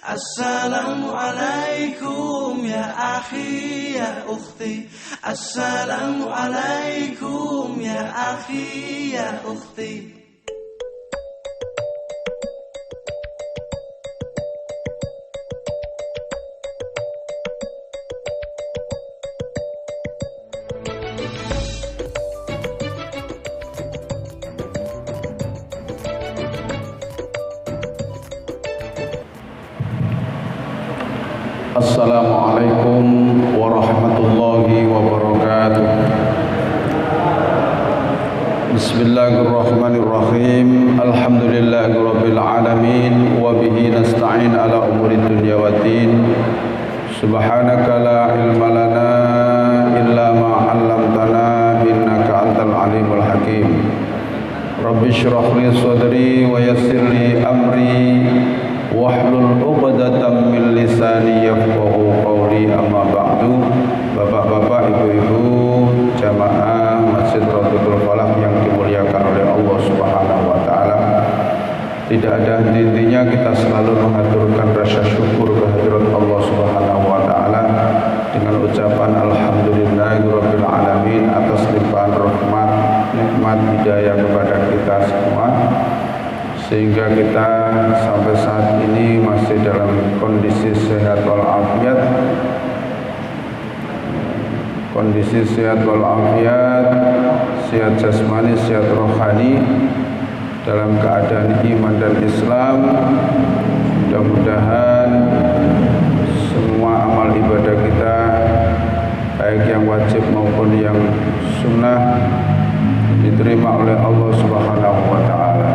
Assalamualaikum ya akhi ya ukhti. Assalamualaikum ya akhi ya ukhti. Assalamualaikum warahmatullahi wabarakatuh. Bismillahirrahmanirrahim. Alhamdulillahirabbil alamin wa bihi nasta'in ala umuri dunya waddin. Subhanaka la ilma lana illa ma 'allamtana innaka antal alimul hakim. Rabbi shrah li sadri wa yassir li amri wahlul 'uqdatam min lisani yafqahu qawli, amma ba'du. Bapak-bapak, ibu-ibu jamaah Masjid Raudhatul Falah yang dimuliakan oleh Allah Subhanahu wa taala. Tidak ada henti-hentinya kita selalu mengaturkan rasa syukur kehadirat Allah Subhanahu wa taala dengan ucapan alhamdulillahirabbil alamin atas limpahan rahmat, nikmat hidayah kepada kita semua, sehingga kita sampai saat ini masih dalam kondisi sehat walafiat. Kondisi sehat walafiat, sehat jasmani, sehat rohani, dalam keadaan iman dan Islam. Mudah-mudahan semua amal ibadah kita, baik yang wajib maupun yang sunnah, diterima oleh Allah Subhanahu wa taala.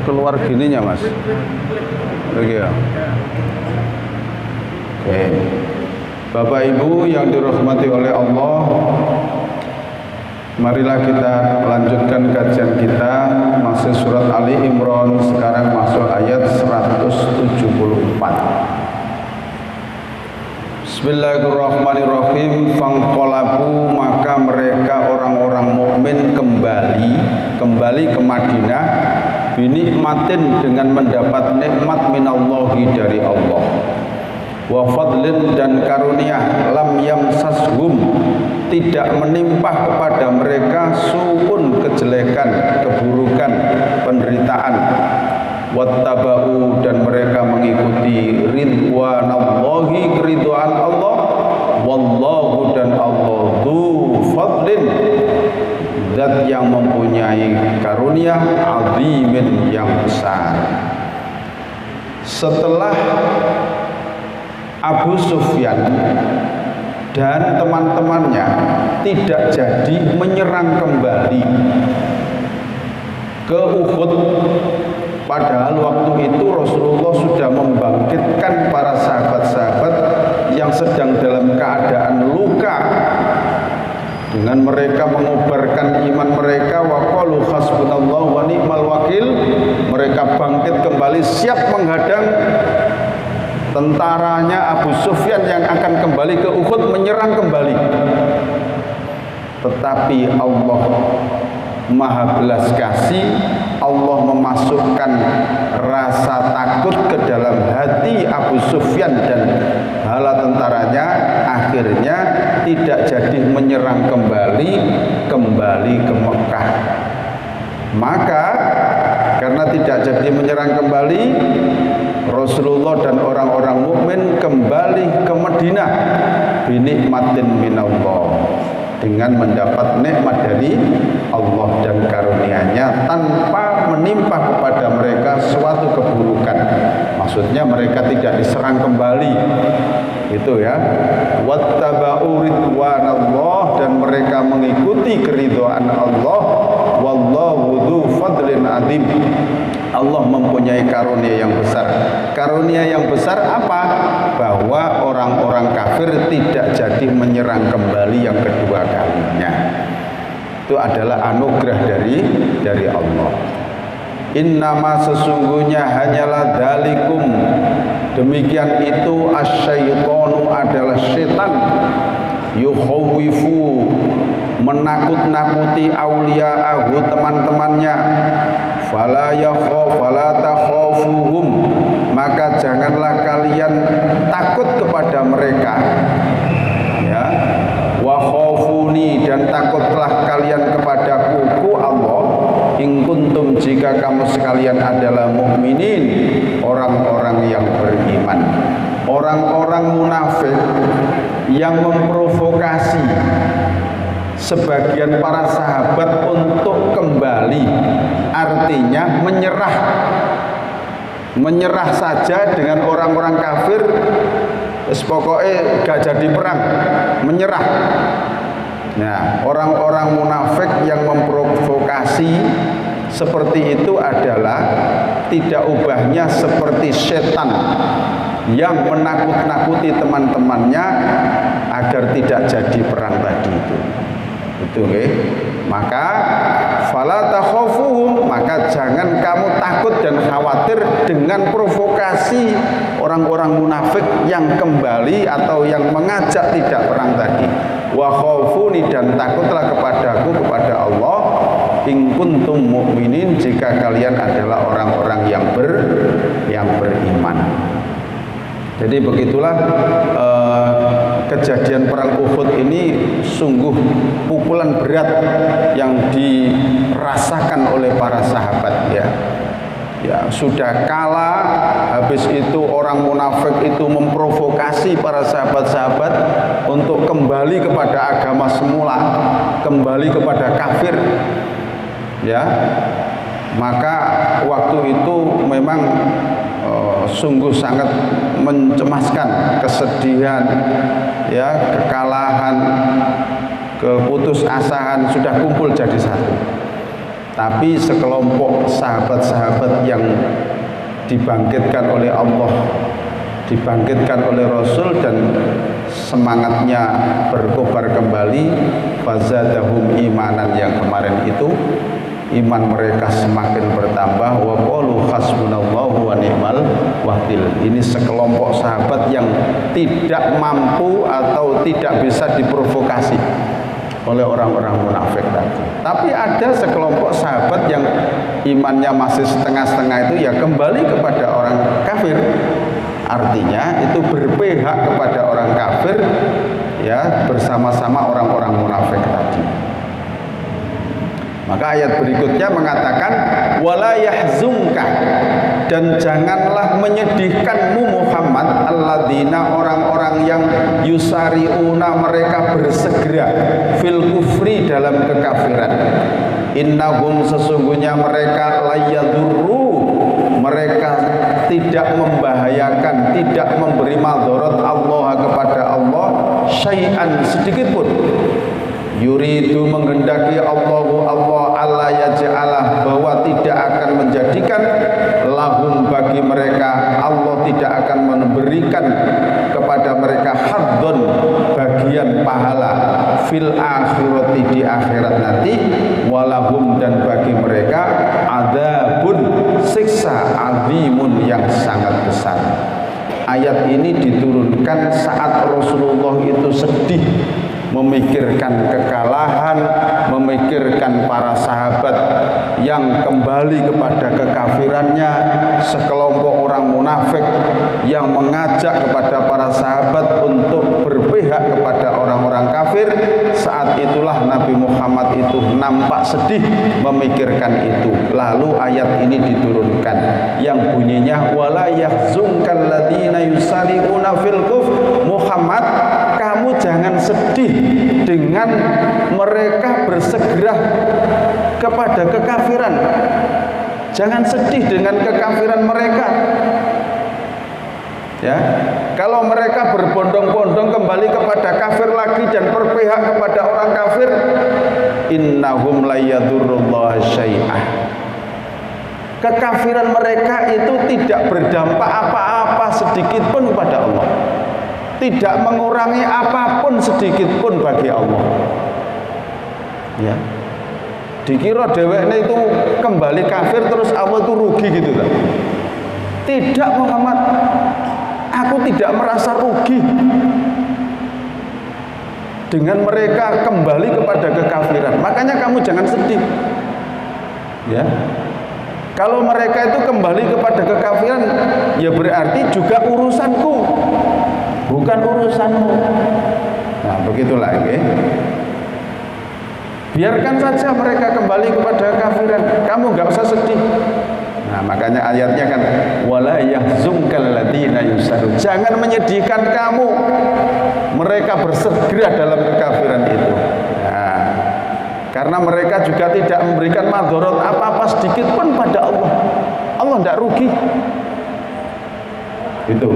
Keluar gininya mas, oke ya. Oke, Bapak Ibu yang dirahmati oleh Allah, marilah kita lanjutkan kajian kita masih surat Ali Imran, sekarang masuk ayat 174. Bismillahirrahmanirrahim. Fangqalabu, maka mereka orang-orang mukmin kembali ke Madinah, binikmatin, dengan mendapat nikmat minallahi, dari Allah, wa fadlin, dan karunia, lam yamsashum, tidak menimpa kepada mereka, su'un, kejelekan, keburukan, penderitaan, wattaba'u, dan mereka mengikuti ridwanallahi, keridhaan Allah, wallahu, dan Allah, dzu fadlin, zat yang mempunyai karunia, azimin, yang besar. Setelah Abu Sufyan dan teman-temannya tidak jadi menyerang kembali ke Uhud, padahal waktu itu Rasulullah sudah membangkitkan para sahabat-sahabat yang sedang dalam keadaan luka, dengan mereka mengobarkan iman mereka, wa qalu hasbunallahu wa ni'mal wakil. Mereka bangkit kembali, siap menghadang tentaranya Abu Sufyan yang akan kembali ke Uhud, menyerang kembali. Tetapi Allah Maha belas kasih, Allah memasukkan rasa takut ke dalam hati Abu Sufyan dan bala tentaranya, akhirnya tidak jadi menyerang kembali ke Mekah. Maka karena tidak jadi menyerang kembali, Rasulullah dan orang-orang mukmin kembali ke Madinah binikmatin minallah, dengan mendapat nikmat dari Allah dan karunia-Nya, tanpa menimpa kepada mereka suatu keburukan. Maksudnya mereka tidak diserang kembali, itu ya. Wattaba'u ridwanallah, dan mereka mengikuti keridhaan Allah, wallahu dzu fadlin adzim. Allah mempunyai karunia yang besar. Karunia yang besar apa? Bahwa orang-orang kafir tidak jadi menyerang kembali yang kedua kalinya. Itu adalah anugerah dari Allah. Innama, sesungguhnya hanyalah dalikum, demikian itu, asyaitonu, adalah setan, yukhawwifu, menakut-nakuti, auliya'ahu, teman-temannya, fala takhafuhum, maka janganlah kalian takut kepada mereka, ya. Wa khafuni, dan takutlah kalian kepadaku, ku Allah, in kuntum, jika kamu sekalian adalah mukminin, orang-orang yang beriman. Orang-orang munafik yang memprovokasi sebagian para sahabat untuk kembali, artinya menyerah saja dengan orang-orang kafir, pokoknya gak jadi perang, menyerah. Nah, orang-orang munafik yang memprovokasi seperti itu adalah tidak ubahnya seperti setan yang menakut-nakuti teman-temannya agar tidak jadi perang tadi itu. Betul, okay? Maka fala takhafuhum, maka jangan kamu takut dan khawatir dengan provokasi orang-orang munafik yang kembali atau yang mengajak tidak perang tadi. Wa khafuni, dan takutlah kepadaku, kepada Allah, in kuntum mukminin, jika kalian adalah orang-orang yang beriman. Jadi begitulah kejadian perang Uhud ini sungguh pukulan berat yang dirasakan oleh para sahabat, ya. Ya, sudah kalah, habis itu orang munafik itu memprovokasi para sahabat-sahabat untuk kembali kepada agama semula, kembali kepada kafir, ya. Maka waktu itu memang sungguh sangat mencemaskan, kesedihan, ya, kekalahan, keputusasaan sudah kumpul jadi satu. Tapi sekelompok sahabat-sahabat yang dibangkitkan oleh Allah, dibangkitkan oleh Rasul, dan semangatnya berkobar kembali, fazadahum imanan, yang kemarin itu iman mereka semakin bertambah, wa qalu hasbunallahu wa ni'mal wakil. Ini sekelompok sahabat yang tidak mampu atau tidak bisa diprovokasi oleh orang-orang munafik tadi. Tapi ada sekelompok sahabat yang imannya masih setengah-setengah, itu ya kembali kepada orang kafir. Artinya itu berpihak kepada orang kafir, ya, bersama-sama orang-orang munafik tadi. Maka ayat berikutnya mengatakan wala yahzunka, dan janganlah menyedihkanmu Muhammad alladzina, orang-orang yang yusariuna, mereka bersegera, fil kufri, dalam kekafiran. Innahum, sesungguhnya mereka, layadurru, mereka tidak membahayakan, tidak memberi madharat Allah, kepada Allah, syai'an, sedikit pun. Yuridu, menghendaki Allah alla yaj'alah, bahwa tidak akan menjadikan, lahum, bagi mereka, Allah tidak akan memberikan kepada mereka, haddon, bagian pahala, fil akhirati, di akhirat nanti, walahum, dan bagi mereka, adzabun, siksa, azimun, yang sangat besar. Ayat ini diturunkan saat Rasulullah itu sedih, memikirkan kekalahan, memikirkan para sahabat yang kembali kepada kekafirannya, sekelompok orang munafik yang mengajak kepada para sahabat untuk berpihak kepada orang-orang kafir. Saat itulah Nabi Muhammad itu nampak sedih memikirkan itu. Lalu ayat ini diturunkan yang bunyinya wala yahzunkal ladzina yusari'una fil kufr. Muhammad, kamu jangan sedih dengan mereka bersegera kepada kekafiran. Jangan sedih dengan kekafiran mereka. Ya, kalau mereka berbondong-bondong kembali kepada kafir lagi dan berpihak kepada orang kafir, innahum la yadurrullaha syai'ah. Kekafiran mereka itu tidak berdampak apa-apa sedikit pun pada Allah, tidak mengurangi apapun sedikit pun bagi Allah. Ya, dikira dhewekne itu kembali kafir terus Allah itu rugi gitu kan? Tidak, Muhammad, aku tidak merasa rugi dengan mereka kembali kepada kekafiran. Makanya kamu jangan sedih. Ya, Kalau mereka itu kembali kepada kekafiran, ya berarti juga urusanku, bukan urusanmu. Nah, begitulah ya. Biarkan saja mereka kembali kepada kekafiran, kamu nggak usah sedih. Nah, makanya ayatnya kan wala yahzumkal ladzina yusarun. Jangan menyedihkan kamu mereka bersegera dalam kekafiran itu. Nah, karena mereka juga tidak memberikan madharat apa-apa sedikit pun pada Allah. Allah tidak rugi. Itu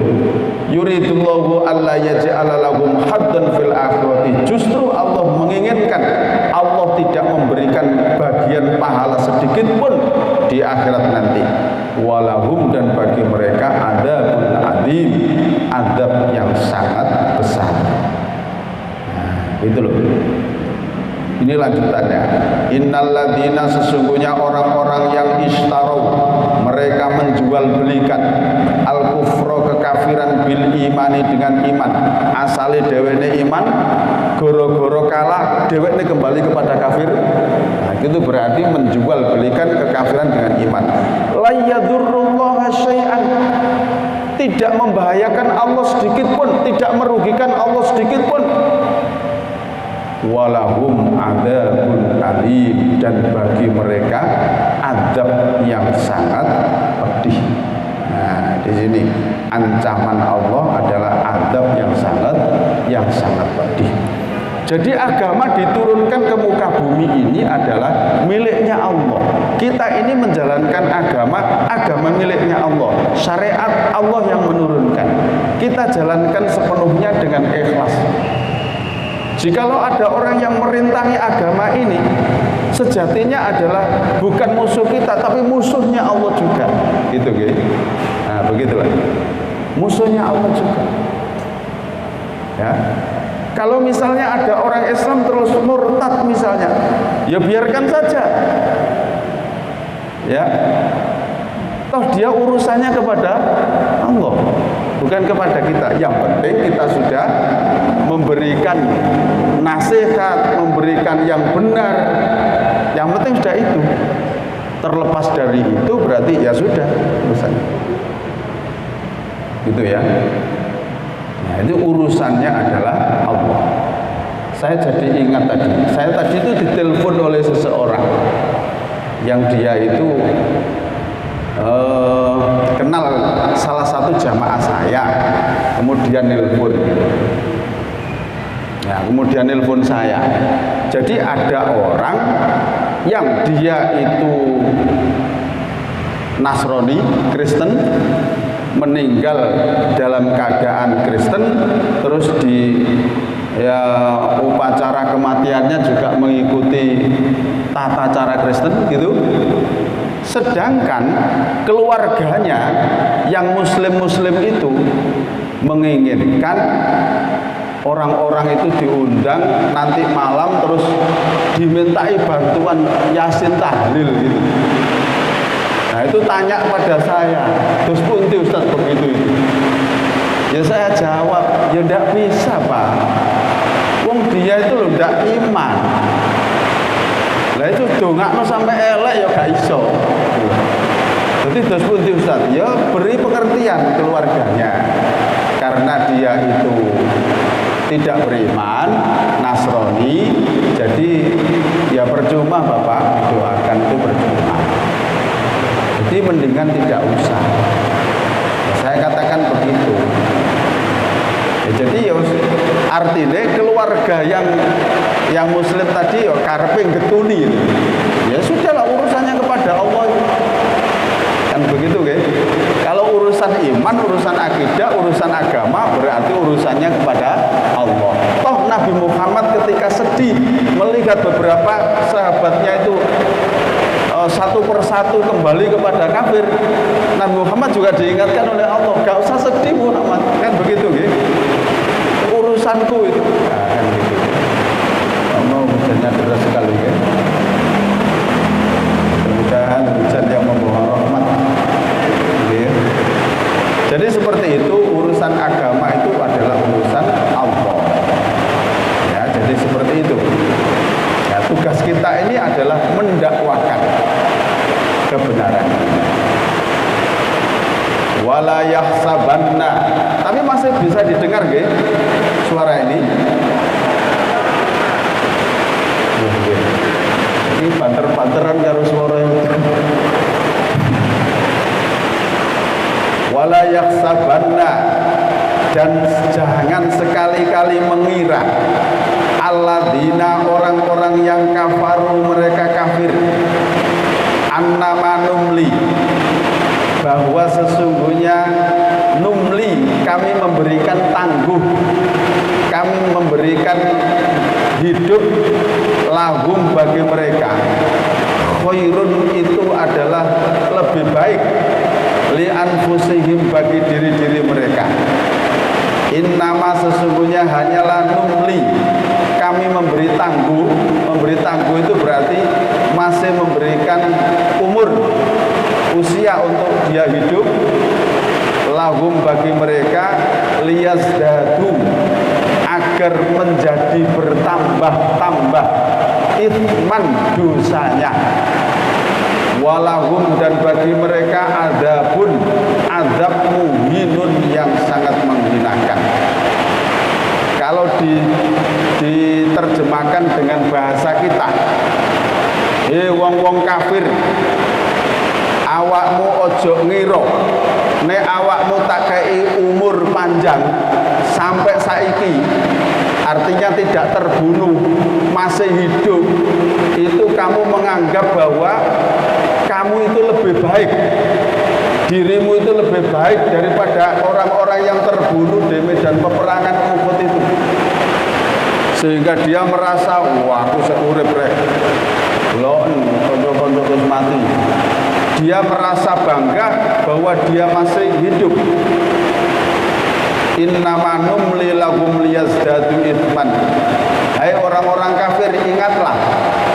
yuridullahu alla yaj'ala lahum haddan fil akhirati. Justru Allah menginginkan Allah tidak memberikan bagian pahala sedikit pun di akhirat nanti. Walahum, dan bagi mereka adzabun adzim, azab yang sangat besar. Nah, itu loh. Ini lanjutannya. Innalladzina, sesungguhnya orang-orang yang istarau, mereka menjual belikan al-kufra, kekafiran, bil imani, dengan iman. Asale dhewene iman, goro-goro kalah dhewene kembali kepada kafir. Nah, itu berarti menjual belikan kekafiran dengan iman. La yadurrullaha syai'an, tidak membahayakan Allah sedikit pun, tidak merugikan Allah sedikit pun. Walahum adzabun alim, dan bagi mereka azab yang sangat pedih. Nah, di sini ancaman Allah adalah azab yang sangat pedih. Jadi agama diturunkan ke muka bumi ini adalah miliknya Allah. Kita ini menjalankan agama miliknya Allah. Syariat Allah yang menurunkan. Kita jalankan sepenuhnya dengan ikhlas. Jikalau ada orang yang merintangi agama ini, sejatinya adalah bukan musuh kita, tapi musuhnya Allah juga. Gitu, gitu. Nah, begitulah. Musuhnya Allah juga. Ya. Kalau misalnya ada orang Islam terus murtad misalnya, ya biarkan saja. Ya. Toh dia urusannya kepada Allah, bukan kepada kita. Yang penting kita sudah memberikan nasihat, memberikan yang benar. Yang penting sudah itu. Terlepas dari itu berarti ya sudah urusannya. Gitu ya. Nah, itu urusannya adalah Allah. Saya jadi ingat tadi. Saya tadi itu ditelepon oleh seseorang yang dia itu kenal salah satu jamaah saya, kemudian nelpon. Nah, kemudian nelpon saya. Jadi ada orang yang dia itu Nasrani, Kristen, meninggal dalam keadaan Kristen, terus di upacara kematiannya juga mengikuti tata cara Kristen gitu. Sedangkan keluarganya yang muslim-muslim itu menginginkan orang-orang itu diundang nanti malam terus dimintai bantuan Yasin tahlil gitu. Nah, itu tanya pada saya, terus punti Ustaz begitu itu. Ya saya jawab, ya tidak bisa Pak. Wong dia itu loh tidak iman. Lah itu dongakno sampai elek ya gak iso. Jadi terus punti Ustaz, ya beri pengertian keluarganya. Karena dia itu tidak beriman, Nasrani, jadi ya percuma Bapak doakan itu percuma. Jadi mendingan tidak usah. Ya, saya katakan begitu. Ya, jadi ya artinya keluarga yang muslim tadi ya karpe getuni. Ya sudahlah urusannya kepada Allah. Kan begitu kan? Kalau urusan iman, urusan akidah, urusan agama berarti urusannya kepada Allah. Toh Nabi Muhammad ketika sedih melihat beberapa sahabatnya itu satu persatu kembali kepada kafir, Nabi Muhammad juga diingatkan oleh Allah, gak usah sedih Muhammad, kan begitu gitu. Urusanku itu, nah, kan gitu. Allah hujannya deras sekali kan. Mudah-mudahan hujan yang membawa rahmat. Gitu. Jadi seperti itu, urusan agama itu adalah urusan Allah. Ya, jadi seperti itu. Ya, tugas kita ini adalah mendakwakan kebenaran. Wala yahsabanna, tapi masih bisa didengar nggih suara ini? Ini banter-banteran karo suara itu. Wala yahsabanna, dan jangan sekali-kali mengira alladzina, orang-orang yang kafaru, mereka kafir, annama numli, bahwa sesungguhnya numli, kami memberikan tangguh, kami memberikan hidup lahum bagi mereka, khairun, itu adalah lebih baik, li anfusihim, bagi diri-diri mereka. Innama, sesungguhnya hanyalah numli, kami memberi tangguh. Memberi tangguh itu berarti masih memberikan umur, usia untuk dia hidup, lahum, bagi mereka, liyazdadu, agar menjadi bertambah-tambah, ithman, dosanya, walahum, dan bagi mereka adabun, adab muhinun, yang sangat menghinakan. Kalau diterjemahkan dengan bahasa kita, wong-wong kafir, awakmu ojo ngiro nek awakmu tak kei umur panjang sampai saiki, artinya tidak terbunuh, masih hidup, itu kamu menganggap bahwa kamu itu lebih baik, dirimu itu lebih baik daripada orang-orang yang terbunuh di medan peperangan Uhud itu, sehingga dia merasa, wah aku seurip rek lon konco-konco terus mati. Dia merasa bangga bahwa dia masih hidup. Innama numli lahum liyazdadu ithman. Hai orang-orang kafir, ingatlah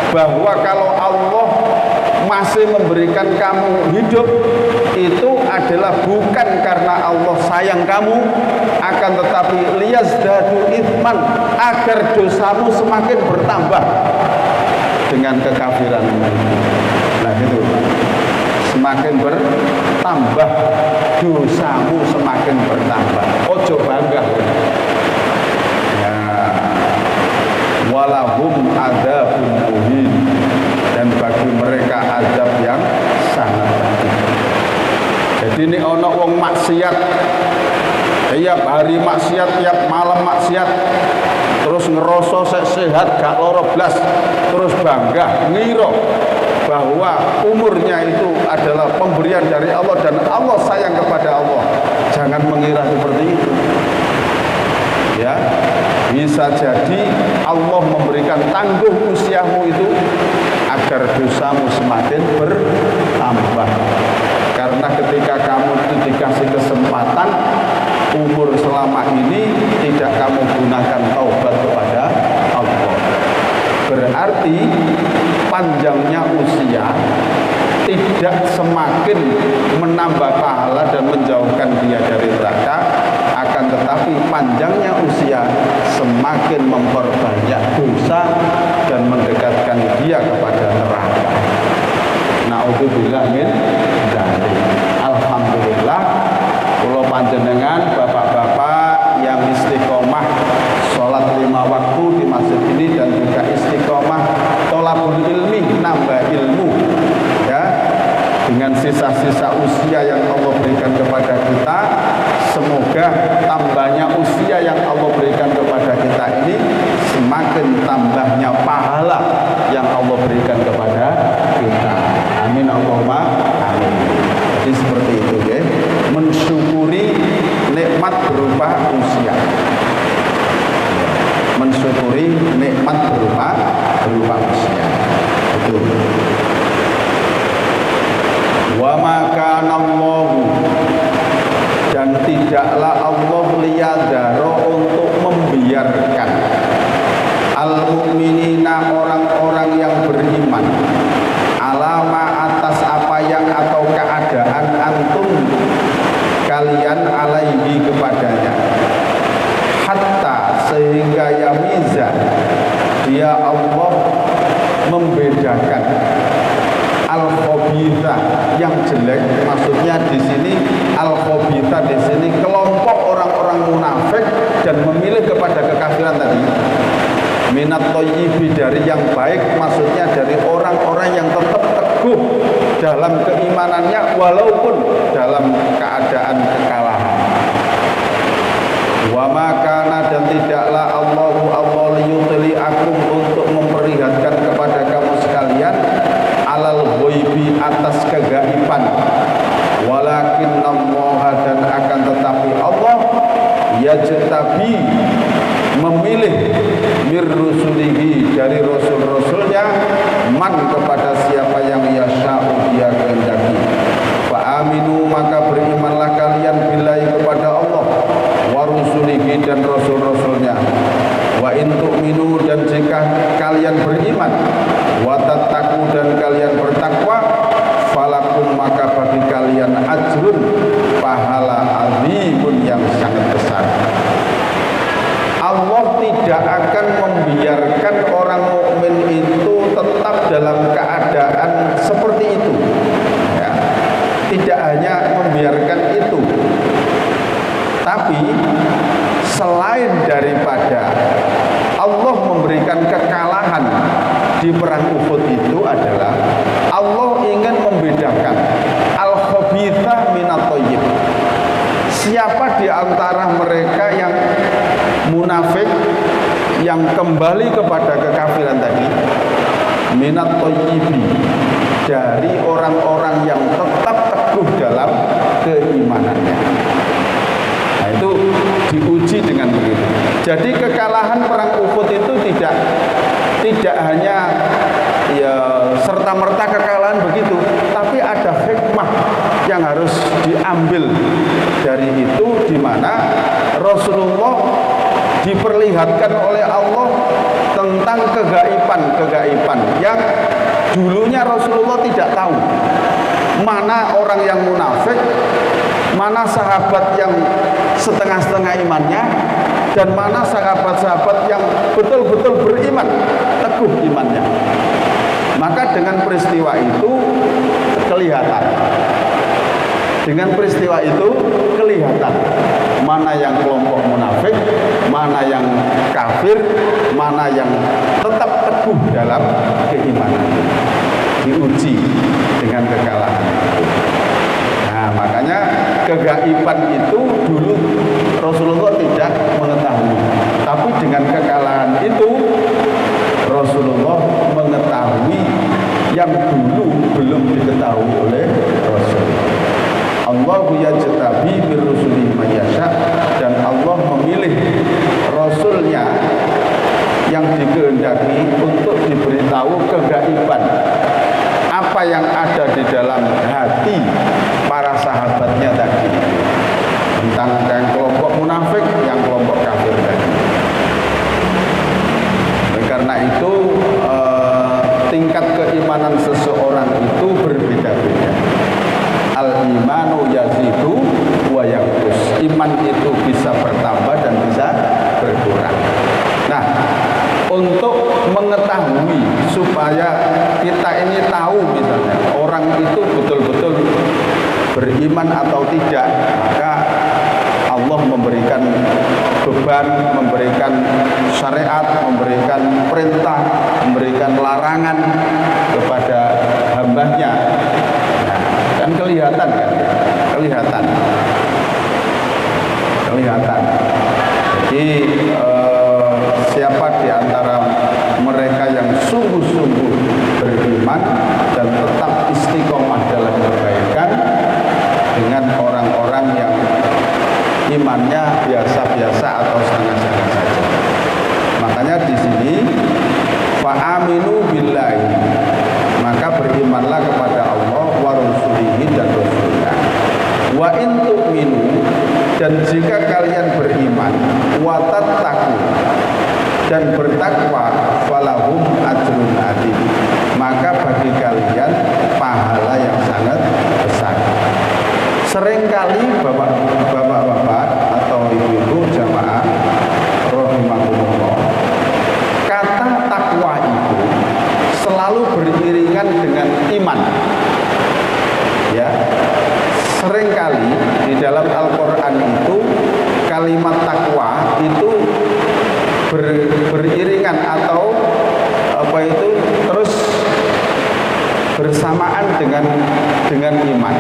bahwa kalau Allah masih memberikan kamu hidup, itu adalah bukan karena Allah sayang kamu, akan tetapi liyazdadu ithman, agar dosamu semakin bertambah dengan kekafiranmu. Nah gitu, semakin bertambah dosamu, semakin bertambah. Ojo bangga ya. Walahum adzabun muhin, dan bagi mereka azab yang sangat pedih. Jadi ini ono wong maksiat, tiap hari maksiat, tiap malam maksiat, terus ngeroso sehat gak loro blas, terus bangga ngiro bahwa umurnya itu adalah pemberian dari Allah dan Allah sayang kepada Allah. Jangan mengira seperti itu ya. Bisa jadi Allah memberikan tangguh usiamu itu agar dosamu semakin bertambah, karena ketika kamu itu dikasih kesempatan umur selama ini tidak kamu gunakan taubat kepada Allah, berarti panjangnya usia tidak semakin menambah pahala dan menjauhkan dia dari neraka, akan tetapi panjangnya usia semakin memperbanyak dosa dan mendekatkan dia kepada neraka. Naudzubillah min dzalik. Alhamdulillah, kula panjenengan bapak-bapak yang istiqomah sholat 5 waktu di masjid ini dan juga istiqomah tholabul ilmi, nambah ilmu ya, dengan sisa-sisa usia yang Allah berikan kepada kita. Semoga tambahnya usia yang Allah berikan kepada kita ini semakin tambahnya pahala yang Allah berikan kepada kita. Amin Allahumma amin. Jadi seperti itu ya, mensyukuri nikmat berupa usia, mensyukuri nikmat berupa usia itu. Wa ma kana Allahu, dan tidaklah Allah liyadaro, untuk membiarkan al-mu'minina, orang-orang yang beriman, alama, atas apa yang atau keadaan antum kalian alaihi kepadanya, hatta sehingga yamiza, dia Allah membedakan al-khabitha, yang jelek jelek, maksudnya di sini al-khabitha, di sini kelompok orang-orang munafik dan memilih kepada kekafiran tadi. Minat thayyibi, dari yang baik, maksudnya dari orang-orang yang tetap teguh dalam keimanannya walaupun dalam keadaan kekalahan. Wa makana, dan tidaklah Allah liyutli'akum, untuk memperlihatkan kepada kamu sekalian, alal ghaibi, atas kegaiban, walakin Allah, dan akan tetapi Allah yajtabi, memilih mir rusulihi, dari rasul-rasulnya, man, kepada siapa yang yasha'u, dia kehendaki. Fa aminu, maka berimanlah kalian billahi, kepada Allah, wa rusulihi, dan rasul-rasulnya. Wa in tu'minu, dan jika kalian beriman, wa tattaqu, dan kalian bertakwa, falakum, maka bagi kalian ajrun, pahala azimun, yang sangat besar. Allah tidak akan membiarkan orang mukmin itu tetap dalam keadaan seperti itu, ya. Tidak hanya membiarkan itu, tapi selain daripada Allah memberikan kekalahan di perang Uhud itu adalah Allah ingin membedakan al-khabithah minat thayyib. Siapa di antara mereka yang munafik, yang kembali kepada kekafiran tadi, minat thayyibi, dari orang-orang yang tetap teguh dalam keimanannya. Nah, itu diuji dengan begitu. Jadi kekalahan perang Uhud itu tidak hanya ya serta-merta kekalahan begitu, tapi ada hikmah yang harus diambil dari itu, di mana Rasulullah diperlihatkan oleh Allah tentang kegaiban yang dulunya Rasulullah tidak tahu. Mana orang yang munafik, mana sahabat yang setengah-setengah imannya, dan mana sahabat-sahabat yang betul-betul beriman, teguh imannya. Maka dengan peristiwa itu kelihatan. Dengan peristiwa itu kelihatan mana yang kelompok munafik, mana yang kafir, mana yang tetap teguh dalam keimanan. Diuji dengan kekalahan. Nah, makanya kegaiban itu dulu Rasulullah tidak mengetahui. Tapi dengan kekalahan itu Rasulullah mengetahui yang dulu belum diketahui oleh Rasul. Allahu yajtabi bi rusulihi man yasha, dan Allah memilih rasulnya yang dikehendaki untuk diberitahu kegaiban, apa yang ada di dalam hati para sahabatnya tadi, tentang yang kelompok munafik, yang kelompok kafir tadi. Karena itu tingkat keimanan seseorang itu berbeda-beda. Al-imanu yazidu wa yanqus. Iman itu bisa bertambah dan bisa berkurang. Nah, untuk mengetahui supaya kita ini tahu misalnya orang itu betul-betul beriman atau tidak, maka Allah memberikan beban, memberikan syariat, memberikan perintah, memberikan larangan kepada hambanya. Nah, kan kelihatan kan? Kelihatan. Jadi siapa di antara mereka yang sungguh-sungguh beriman dan tetap istiqomah dalam kebaikan dengan orang-orang yang imannya biasa-biasa atau setengah-setengah saja. Makanya di sini fa'aminu billahi, maka berimanlah kepada Allah wa rasulihi, dan rasulnya. Wa in tu'minu, dan jika kalian beriman, wa tattaqu, dan bertakwa, falahum ajrun adzim, maka bagi kalian pahala yang sangat besar. Seringkali bapak-bapak atau ibu-ibu jamaah rahimahumullah, kata takwa itu selalu beriringan dengan iman. Ya, seringkali di dalam Al-Quran itu kalimat takwa itu beriringan atau terus bersamaan dengan iman.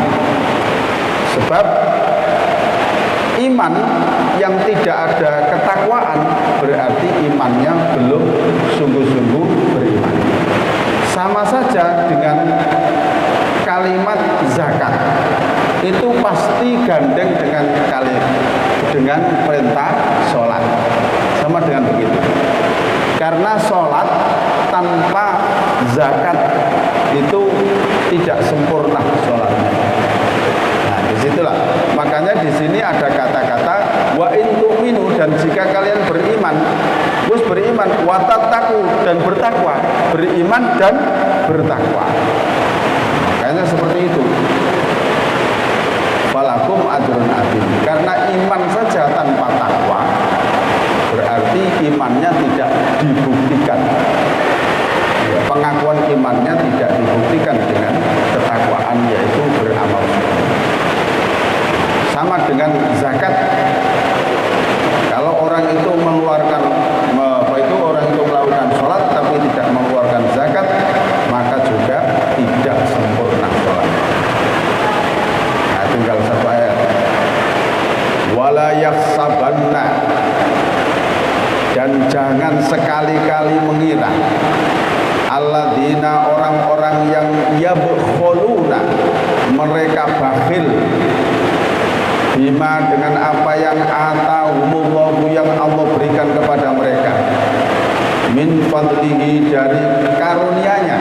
Sebab iman yang tidak ada ketakwaan berarti imannya belum sungguh-sungguh beriman. Sama saja dengan kalimat zakat, itu pasti gandeng dengan perintah sholat. Sama dengan begitu. Karena sholat tanpa zakat itu tidak sempurna sholatnya. Nah, disitulah. Makanya di sini ada kata-kata wa in tu'minu, dan jika kalian beriman, terus beriman, wa tattaqu, dan bertakwa, beriman dan bertakwa. Makanya seperti itu. Walakum ajrun adzim. Karena iman saja tanpa takwa berarti imannya tidak dibuktikan. Pengakuan imannya tidak dibuktikan dengan ketakwaan, yaitu beramal. Sama dengan zakat. Kalau orang itu mengeluarkan orang itu melakukan sholat tapi tidak mengeluarkan zakat, maka juga tidak sempurna sholat. Nah, tinggal satu ayat. Wala yakhsabanna, dan jangan sekali-kali mengira alladzina, orang-orang yang yabkhuluna, mereka bakhil, bima, dengan apa yang atahumullahu, yang Allah berikan kepada mereka, min fadlihi, dari karunia-Nya.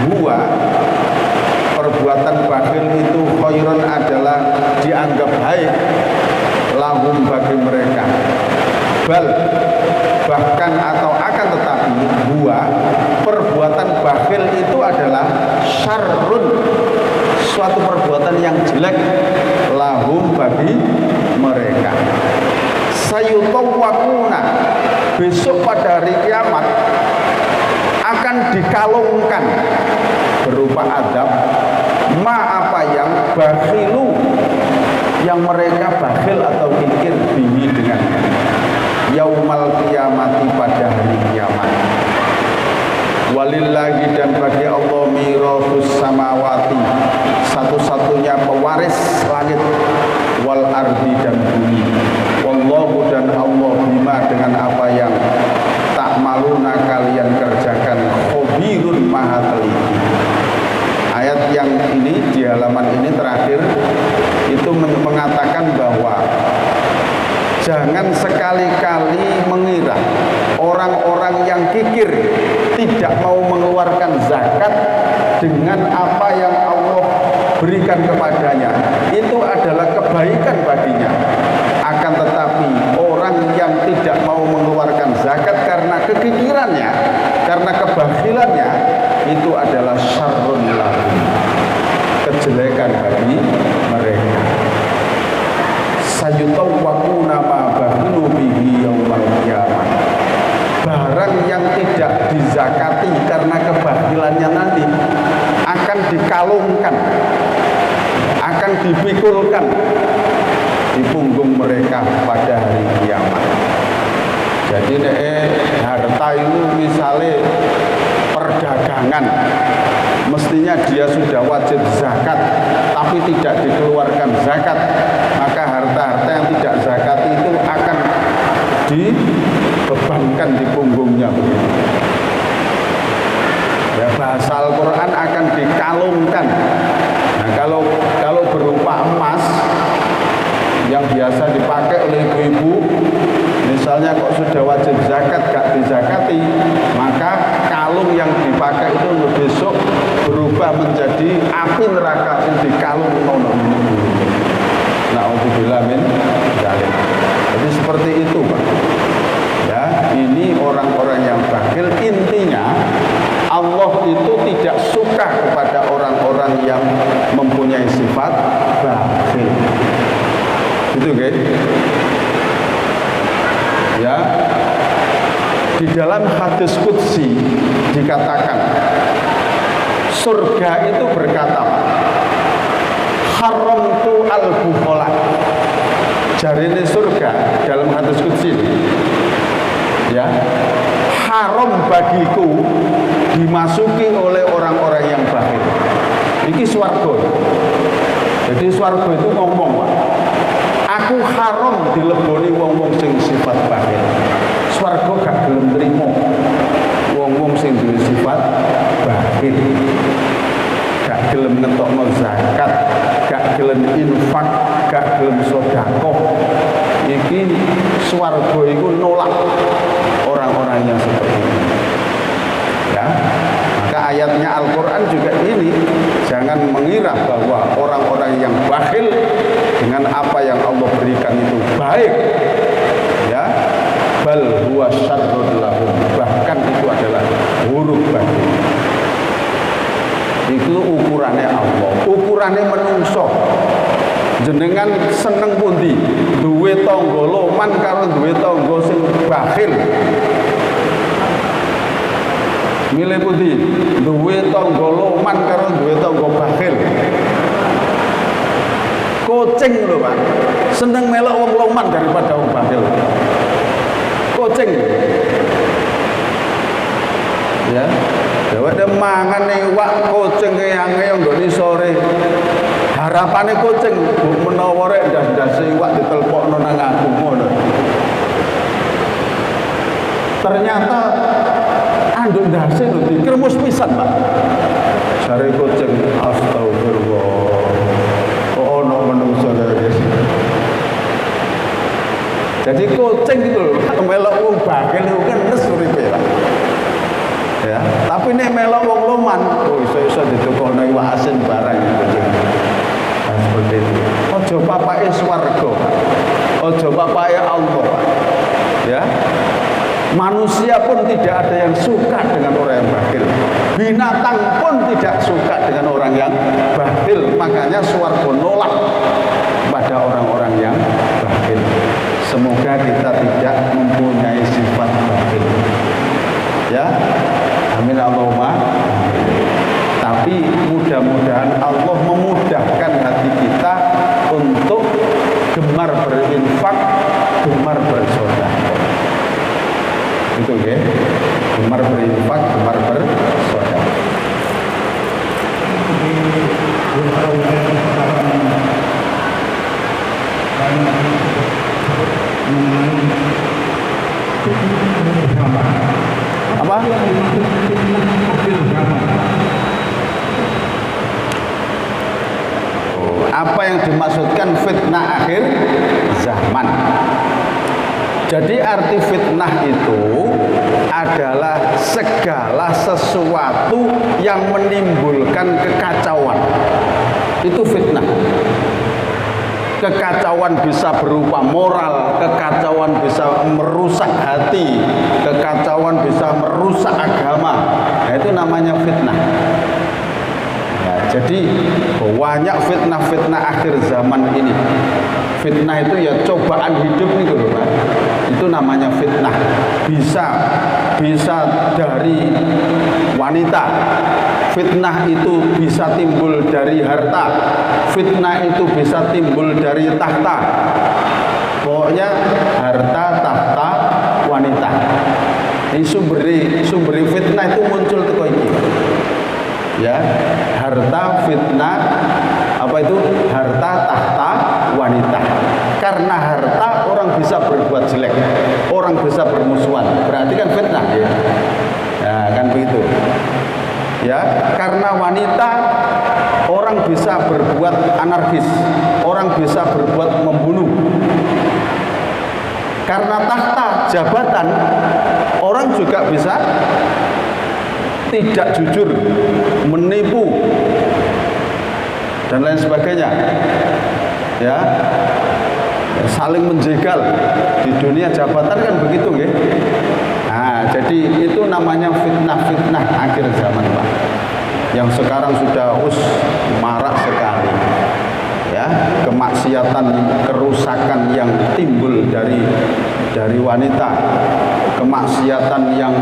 Huwa, perbuatan bakhil itu khairun, adalah dianggap baik, lahum, bagi mereka. Bal, bahkan atau akan tetapi, huwa, perbuatan bakhil itu adalah syarrun, suatu perbuatan yang jelek, lahum, bagi mereka. Sayutawwaquna, besok pada hari kiamat akan dikalungkan berupa azab ma, apa yang bakhilu, yang mereka bakhil atau kikir bihi, dengan yaumal kiamati, pada hari kiamat. Walillahi, dan bagi Allah, mirathus samawati, satu-satunya pewaris langit, wal ardi, dan bumi. Wallahu, dan Allah, bima, dengan apa yang ta'maluna, kalian kerjakan, khabirun, maha teliti. Ayat yang ini di halaman ini terakhir itu mengatakan bahwa jangan sekali-kali mengira orang-orang yang kikir tidak mau mengeluarkan zakat dengan apa yang Allah berikan kepadanya itu adalah kebaikan baginya. Akan tetapi orang yang tidak mau mengeluarkan zakat karena kekikirannya, karena kebakhilannya, itu adalah syarrun lahum, kejelekan bagi mereka. Sayutawwaquna ma bakhilu bihi yaumal qiyamah, barang yang tidak dizakati karena kebakhilannya nanti akan dikalungkan, akan dipikulkan di punggung mereka pada hari kiamat. Jadi harta itu misalnya perdagangan, mestinya dia sudah wajib zakat tapi tidak dikeluarkan zakat, maka harta-harta yang tidak zakat itu akan dibebankan di punggungnya. Ya, bahasa Al-Quran akan dikalungkan. Nah, kalau berupa emas yang biasa dipakai oleh ibu-ibu, misalnya kok sudah wajib zakat gak dizakati, maka kalung yang dipakai itu besok berubah menjadi api neraka yang dikalung. Na'udzubillah min dzalik. Jadi seperti itu, Pak. Ya, ini orang-orang yang bakhil. Intinya Allah itu tidak suka kepada orang-orang yang mempunyai sifat bakhil. Itu kan? Ya, di dalam hadis qudsi dikatakan surga itu berkata, haramtu al-bukhala. Jarine surga dalam hadis qudsi, ya, haram bagiku dimasuki oleh orang-orang yang bakhil. Iki swarga. Jadi swarga itu ngomong, Pak, aku haram dileboni wong-wong sing sifat bakhil. Swarga gak gelem nrimo wong-wong sing duwe sifat bakhil. Gak gelem ngetokno zakat, gak gelem infak, gak gelem sedekah. Iki swarga iku nolak orang-orang yang seperti ini. Ya. Maka ayatnya Al-Qur'an juga ini, jangan mengira bahwa orang-orang yang bakhil dengan apa yang Allah berikan itu baik. Ya. Bal huwa syarrun lahum. Bahkan itu adalah buruk bagi. Itu ukurannya Allah, ukurannya menungso. Jenengan seneng pundi? Duwe tangga loman karo duwe tangga sing bakhil. Milih pundi? Duwe tangga loman karo duwe tangga bakhil. Kucing lho, Pak. Seneng melok wong loman daripada wong bakhil. Kucing. Ya. Dewek mangan iwak kucing keyange nggone sore. Harapane kucing menawa rek ndas-ndase iwak ditelepokno nang aku ngono. Ternyata anduk ndase lho dikremus pisan, Pak. Jare kucing, astagfirullah. Kok ono menungso kaya jadi kucing gitu lho, melok wong bakhil niku kan nes uripe, Pak. Ya, tapi nek melok wong loman, oh iso-iso ditukono iwak asin barang kucing. Nah, seperti itu. Aja papake swarga. Aja papake Allah, Pak. Ya. Manusia pun tidak ada yang suka dengan orang yang bakhil. Binatang pun tidak suka dengan orang yang bakhil. Makanya swarga nolak pada orang-orang yang bakhil. Semoga kita tidak mempunyai sifat bakhil. Ya, amin Allahumma. Tapi mudah-mudahan Allah memudahkan hati kita untuk gemar berinfak, gemar bersedekah. Itu ya, gemar berinfak, gemar bersedekah. Apa? Apa yang dimaksudkan fitnah akhir zaman? Jadi arti fitnah itu adalah segala sesuatu yang menimbulkan kekacauan. Itu fitnah. Kekacauan bisa berupa moral, kekacauan bisa merusak hati, kekacauan bisa merusak agama. Nah, itu namanya fitnah. Nah, jadi banyak fitnah-fitnah akhir zaman ini. Fitnah itu ya cobaan hidup nih loh, Pak. Itu namanya fitnah. Bisa dari wanita. Fitnah itu bisa timbul dari harta. Fitnah itu bisa timbul dari tahta. Pokoknya harta, tahta, wanita. Ini sumberi fitnah itu muncul teko iki. Ya, harta, fitnah, apa itu? Harta, tahta, wanita. Karena harta orang bisa berbuat jelek, orang bisa bermusuhan. Berarti kan fitnah ya. Nah, kan begitu. Ya, karena wanita orang bisa berbuat anarkis, orang bisa berbuat membunuh. Karena tahta, jabatan, orang juga bisa tidak jujur, menipu dan lain sebagainya. Ya, saling menjegal di dunia jabatan kan begitu, ya. Nah, jadi itu namanya fitnah-fitnah akhir zaman, Pak. Yang sekarang sudah marak sekali. Ya, kemaksiatan, kerusakan yang timbul dari wanita, kemaksiatan yang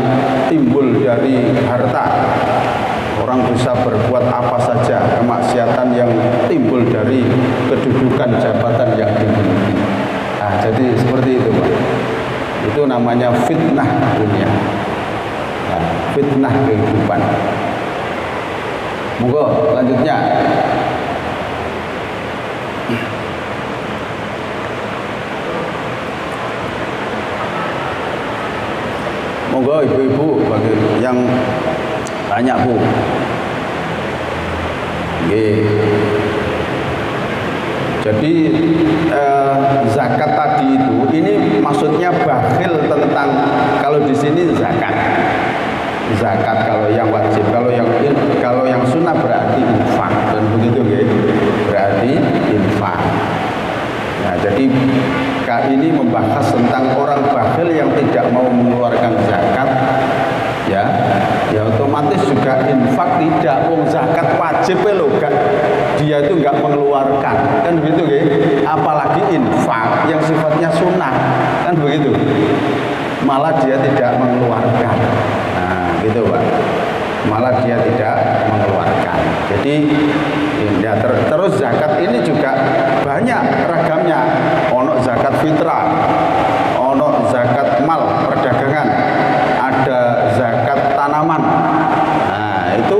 timbul dari harta. Orang bisa berbuat apa saja kemaksiatan yang timbul dari kedudukan jabatan yang dimiliki. Nah, jadi seperti itu, Pak. Itu namanya fitnah dunia. Nah, fitnah kehidupan. Monggo lanjutnya. Monggo ibu-ibu bagi yang banyak, Bu. Jadi zakat tadi itu, ini maksudnya bakhil tentang, kalau di sini zakat kalau yang wajib, kalau yang sunnah berarti infak, dan begitu ya, berarti infak. Nah, jadi ini membahas tentang orang bakhil yang tidak mau mengeluarkan zakat, ya otomatis juga infak tidak, zakat wajib loh, dia itu nggak mengeluarkan, kan begitu ya. Apalagi infak yang sifatnya sunnah, kan begitu, malah dia tidak mengeluarkan. Nah, gitu, Pak, malah dia tidak mengeluarkan. Jadi ya, terus zakat ini juga banyak ragamnya. Ono zakat fitrah, ono zakat mal perdagangan, ada zakat tanaman. Nah, itu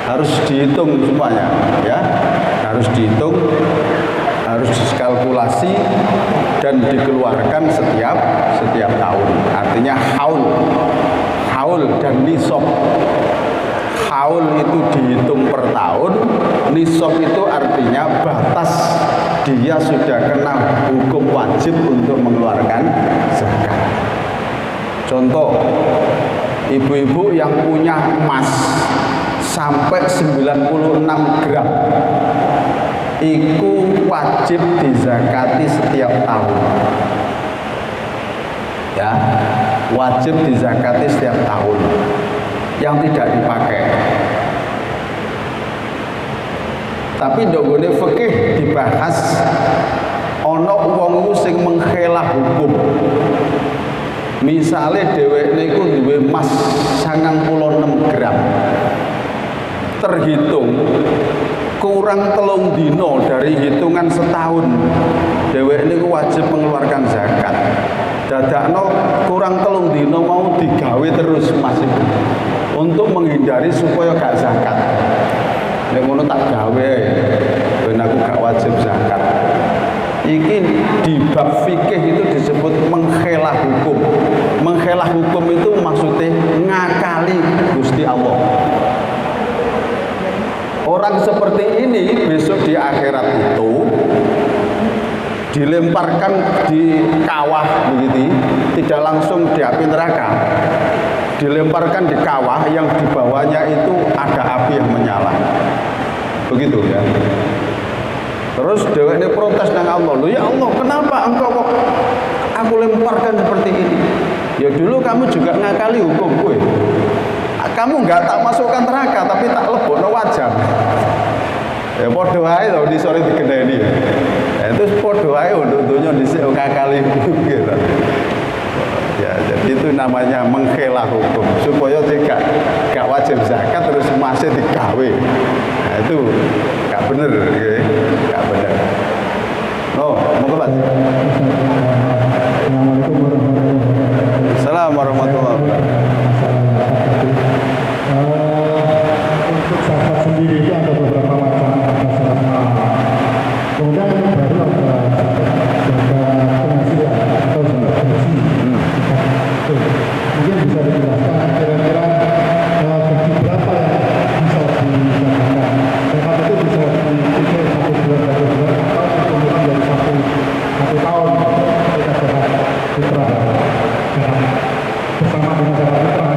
harus dihitung semuanya, ya, harus dihitung, harus dikalkulasi dan dikeluarkan setiap tahun. Artinya haul dan nisab. Haul itu dihitung per tahun, nisab itu artinya batas dia sudah kena hukum wajib untuk mengeluarkan zakat. Contoh, ibu-ibu yang punya emas sampai 96 gram itu wajib dizakati setiap tahun, ya, wajib dizakati setiap tahun yang tidak dipakai. Tapi ndogone fikih dibahas, ana wong sing mengkhelah hukum. Misale dheweke niku duwe emas 96 gram, terhitung kurang 3 dino dari hitungan setahun, dheweke niku wajib mengeluarkan zakat. Dadakno kurang 3 dino mau digawe terus masih untuk menghindari supaya gak zakat. Nek ngono tak gawe ben aku gak wajib zakat. Iki di bab fikih itu disebut mengkhelah hukum. Mengkhelah hukum itu maksudnya ngakali Gusti Allah. Orang seperti ini besok di akhirat itu dilemparkan di kawah begitu, tidak langsung di api neraka. Dilemparkan di kawah yang di bawahnya itu ada api yang menyala. Begitu ya. Terus dewa ini protes dengan Allah, loh ya Allah, kenapa engkau kok aku lemparkan seperti ini? Ya dulu kamu juga ngakali hukumku. Kamu nggak tak masukkan neraka, tapi tak lebokno wajan. Ya padha wae lho di sore digedeni. Ya terus padha wae untuk dunya dhisik ngakali gitu. Ya, jadi itu namanya mengkhelah hukum supaya tidak gak wajib zakat terus masih digawe. Nah, itu gak bener, ya. Gak bener. Oh, monggo Pak. Assalamualaikum warahmatullahi wabarakatuh. Untuk zakat sendiri itu ada beberapa macam, ada zakat mal. Kemudian baru ada zakat penghasilan atau zakat gaji. Mungkin bisa dijelaskan kira-kira gaji berapa yang bisa dizakatkan. Zakat itu bisa dicicil 1 bulan atau kemudian satu tahun kita zakat fitrah bersama dengan zakat fitrah.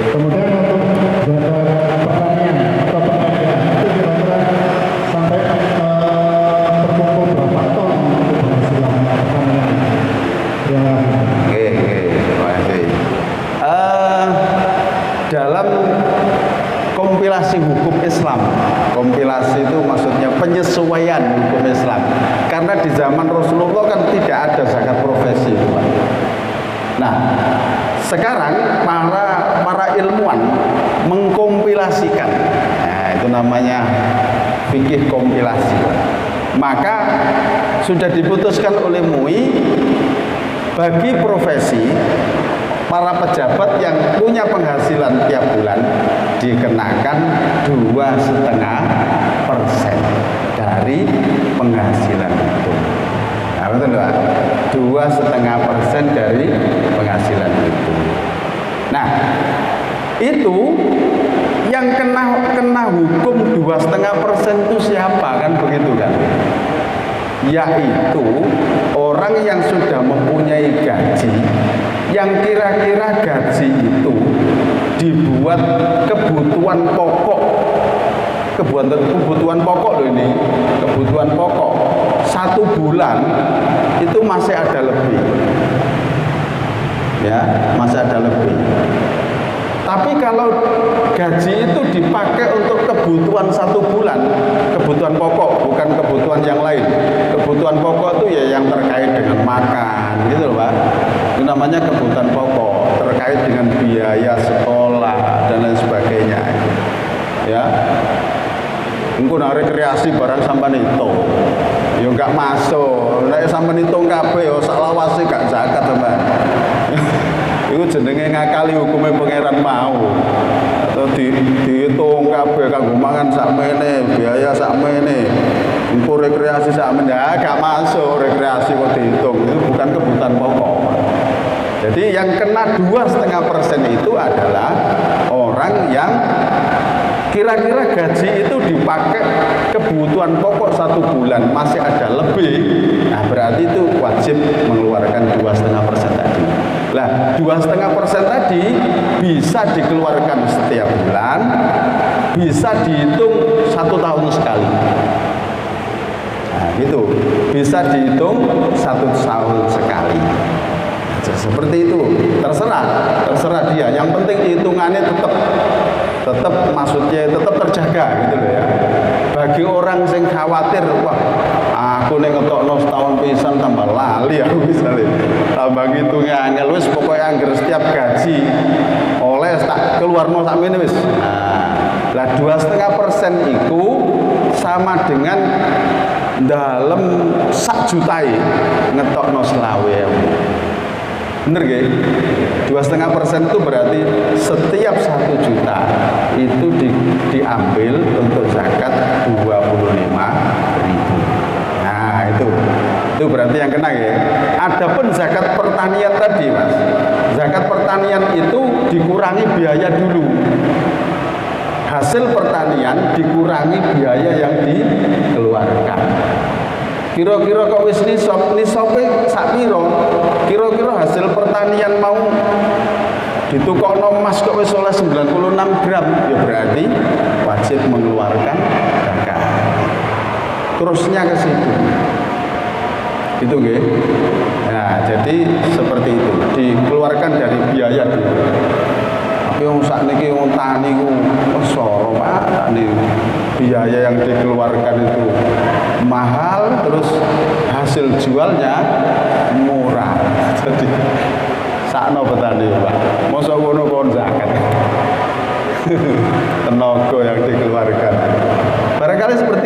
Kemudian untuk zakat pertanian atau pertanian itu kira-kira sampai terkumpul berapa ton untuk penghasilan pertanian. Terima kasih. Dalam kompilasi hukum Islam, kompilasi itu maksudnya penyesuaian hukum Islam. Karena di zaman Rasulullah kan tidak ada zakat profesi, Pak. Nah, sekarang para para ilmuwan mengkompilasikan. Nah, itu namanya fikih kompilasi. Maka sudah diputuskan oleh MUI bagi profesi para pejabat yang punya penghasilan tiap bulan dikenakan 2,5% dari penghasilan itu. Nah, betul Pak? 2,5% dari penghasilan itu. Nah, itu yang kena hukum 2,5% itu siapa, kan begitu kan? Yaitu orang yang sudah mempunyai gaji yang kira-kira gaji itu dibuat kebutuhan pokok. Kebutuhan pokok loh ini, kebutuhan pokok 1 bulan itu masih ada lebih, ya masih ada lebih. Tapi kalau gaji itu dipakai untuk kebutuhan 1 bulan, kebutuhan pokok, bukan kebutuhan yang lain. Kebutuhan pokok itu ya yang terkait dengan makan, gitu loh Pak. Itu namanya kebutuhan pokok, terkait dengan biaya sekolah dan lain sebagainya. Ya, engko nek rekreasi barang sampean itu, ya enggak masuk. Nek sampean hitung kabeh ya sak lawase gak zakat sampean. Itu jenenge ngakali hukumnya pangeran mau. Atau dihitung kabeh kanggo mangan sakmene, biaya sakmene. Engko rekreasi sakmene, gak masuk rekreasi kok dihitung. Itu bukan kebutuhan pokok. Jadi yang kena 2,5% itu adalah orang yang kira-kira gaji itu dipakai kebutuhan pokok 1 bulan masih ada lebih. Nah, berarti itu wajib mengeluarkan 2,5% tadi. Lah, 2,5% tadi bisa dikeluarkan setiap bulan, bisa dihitung 1 tahun sekali. Nah, gitu. Bisa dihitung 1 tahun sekali. Seperti itu. Terserah dia. Yang penting hitungannya tetap maksudnya tetap terjaga gitu loh ya. Bagi orang yang khawatir, wah aku nek ngetokno setahun pisan tambah lali aku misalnya. Tambah ngitungnya angel wis pokoke angger setiap gaji oleh tak keluarno sakmene wis. Nah, lah 2,5% itu sama dengan dalam 1 juta ngetokno 20.000. Bener gak? 2,5% itu berarti setiap 1 juta itu diambil untuk zakat 25.000. Nah itu berarti yang kena ya. Adapun zakat pertanian tadi Mas, zakat pertanian itu dikurangi biaya dulu. Hasil pertanian dikurangi biaya yang dikeluarkan. Kira-kira kok wis nisope sak piro? Kira-kira hasil pertanian mau ditukokno emas kok wis oleh 96 gram, ya berarti wajib mengeluarkan zakat. Terusnya ke situ. Itu nggih. Nah, jadi seperti itu, dikeluarkan dari biaya dulu. Tapi wong sakniki wong tani ku soro Pak, tani biaya yang dikeluarkan itu mahal, terus hasil jualnya murah. Jadi sakno petani Pak. Mosok ngono kon zakat. Tenaga yang dikeluarkan. Barangkali seperti